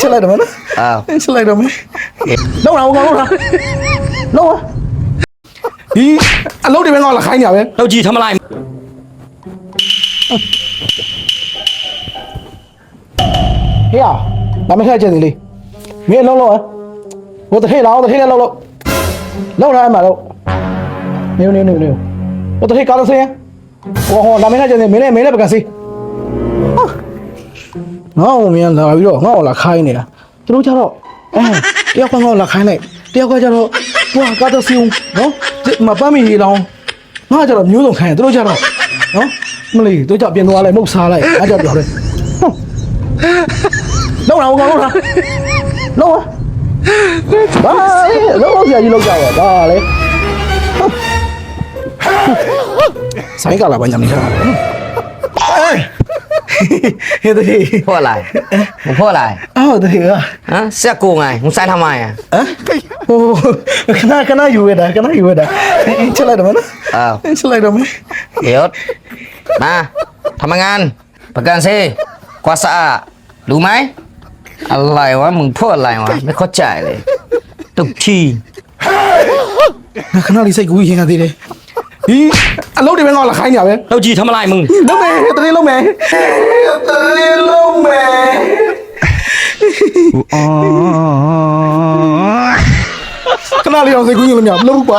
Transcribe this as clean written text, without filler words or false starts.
ချက်လိုက်တော့မနော်ချက်လိုက်တော့မယ်လုံးအောင်ကောင်းလားလုံးဒီအလုပ်တွေပဲငါလာခိုင်းနေရပဲ လောက်ကြီးทำอะไร ဟေးဒါမခက်ချင်သေးလေးမင်းလုံးလုံးဟိုတစ်ထည့်လောက်တစ်ထည့်လောက်လောက်လာမှာလို့နေဟိုတစ်ထည့်ကားလို့ဆင်းဟောဒါမခက်ချင်သေးမင်းလည်းပကစီငါ့ကိုမြန်လာပြီးတော့ငါ့ကိုလာခိုင်းနေတာသူတို့ကြတော့တယောက်ကငါ့ကိုလာခိုင်းလိုက်တယောက်ကကြတော့ကွာကားတော့စီအောင်နော်မပန်းမီရေလောင်းငါကြတော့မျိုးစုံခိုင်းသူတို့ကြတော့နော်မလီတို့ကြပြင်သွားလိုက်မုတ်စားလိုက်ငါကြပြောတယ်လုံးအောင်ကောင်းလားလုံးဘာလုံးဆရာကြီးလောက်ကြပါဒါလေဆိုင်ကလာပါညမနေတာဟဲ့တဲ့ พ่ออะไรมึงพ่ออะไร อ้าวတဲ့ฮะ ฮะเสียกูไงมึงใส่ทำไมอ่ะ โอ้ခဏอยู่ရတာချက်လိုက်တော့မနော်ချက်လိုက်တော့မယ် เดี๋ยวมาทำงานประกันสิกว่าสะอาดรู้ไหมอะไรวะมึงพูดอะไรวะไม่เข้าใจเลยทุกที ခဏလေးစိတ်ကူးရင်ရသေးတယ်ဒီအလုပ်တွေပဲငါလာခိုင်းနေရပဲ လောက်ကြီးทำอะไรมึง လုံးမယ်တလေးလုံးမယ်ခဏလေးအောင်စိတ်ကူးရင်လို့မရဘူးလုပ်ပါ